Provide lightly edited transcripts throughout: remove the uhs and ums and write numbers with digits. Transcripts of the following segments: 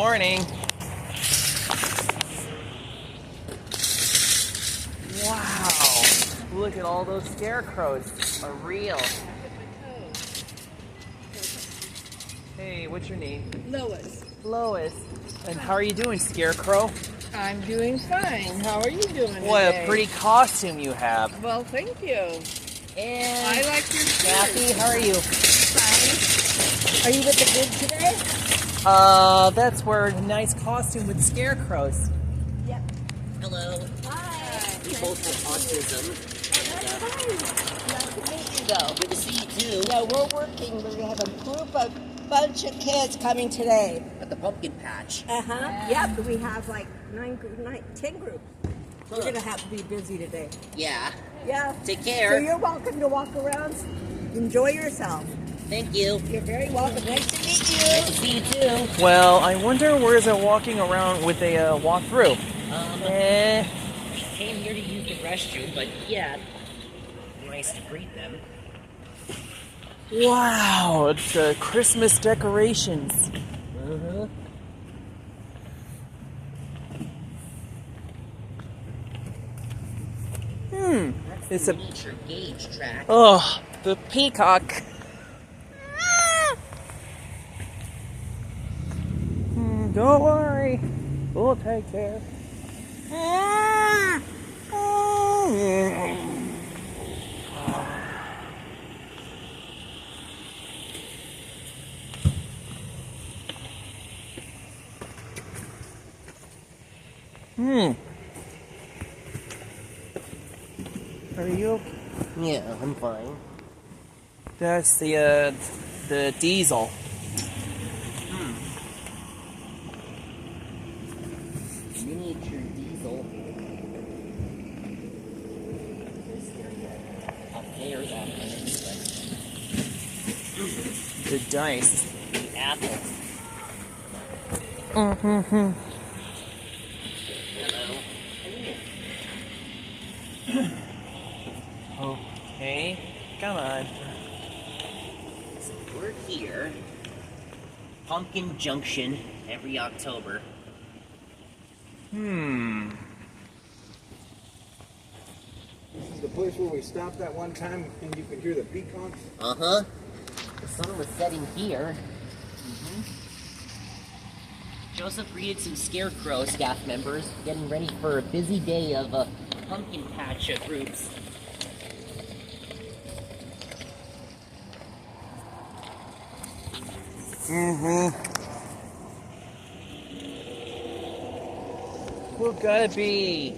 morning. Wow, look at all those scarecrows. Are real. Hey, what's your name? Lois. Lois. And how are you doing, Scarecrow? I'm doing fine. How are you doing What today? a pretty costume you have. Well, thank you. And I like your shirt. Kathy, how are you? Fine. Are you with the group today? That's where a nice costume with scarecrows. Yep. Hello. Hi. We both have autism. Nice to meet you, though. Good to see you too. No, we're working. We're going to have a bunch of kids coming today. At the pumpkin patch. Yep. We have like 10 groups. We're going to have to be busy today. Yeah. Yeah. Take So care. you're welcome to walk around. Enjoy yourself. Thank you. You're very welcome. Nice to meet you. Nice to see you too. Well, I wonder where's it walking around with a walkthrough. I came here to use the restroom, but yeah, nice to greet them. Wow, it's Christmas decorations. Uh-huh. It's That's a the miniature gauge track. the peacock. Don't worry, we'll take care. Are you okay? Yeah, I'm fine. That's the diesel. Miniature diesel. Up there's that. The dice. The apple. Hello. Okay, come on. So we're here. Pumpkin Junction every October. This is the place where we stopped that one time and you could hear the peacocks. Uh-huh. The sun was setting here. Joseph greeted some Scarecrow staff members, getting ready for a busy day of pumpkin patch groups. Who gotta be?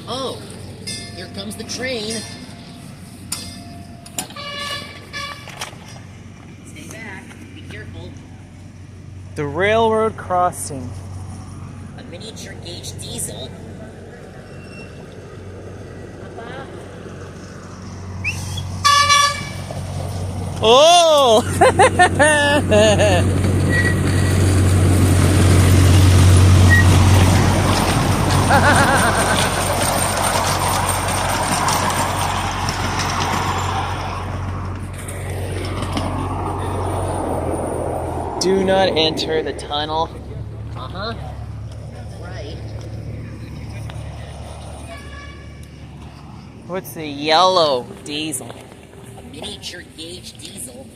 Oh, here comes the train. Stay back. Be careful. The railroad crossing. A miniature gauge diesel. Oh! Do not enter the tunnel. Uh-huh. That's right. What's the yellow diesel? A miniature gauge diesel.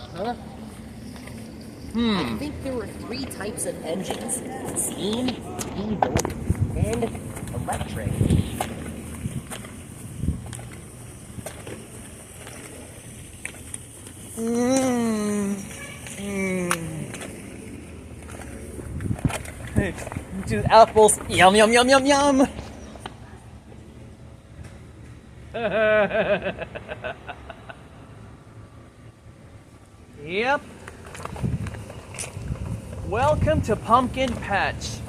Uh-huh. I think there were 3 types of engines. Steam, diesel, and electric. Hey, just apples. Yum, yum, yum, yum, yum. Yep. Welcome to Pumpkin Patch.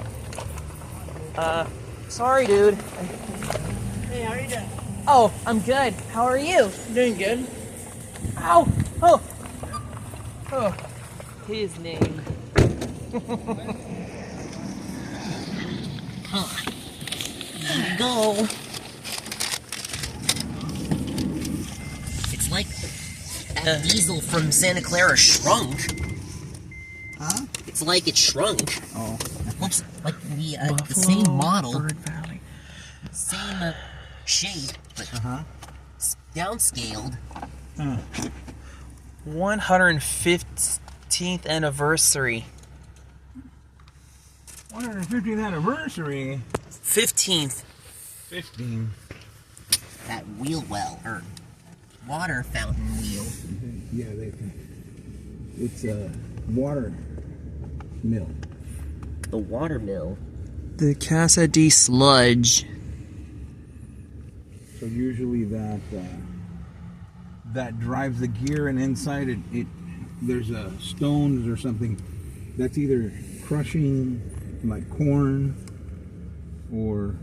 Sorry, dude. Hey, how are you doing? Oh, I'm good. How are you? Doing good. Ow! Oh! Oh. His name. Here we go. It's like that diesel from Santa Clara shrunk. Huh? It's like it shrunk. Oh. Looks like the same model, Bird Valley. same shape, but downscaled. 115th anniversary. 150th anniversary. 15th. 15. That wheel well, or water fountain wheel. Yeah, it's a water mill. The water mill. The Casa de Sludge. So usually that drives the gear, and inside it there's stones or something that's either crushing like corn or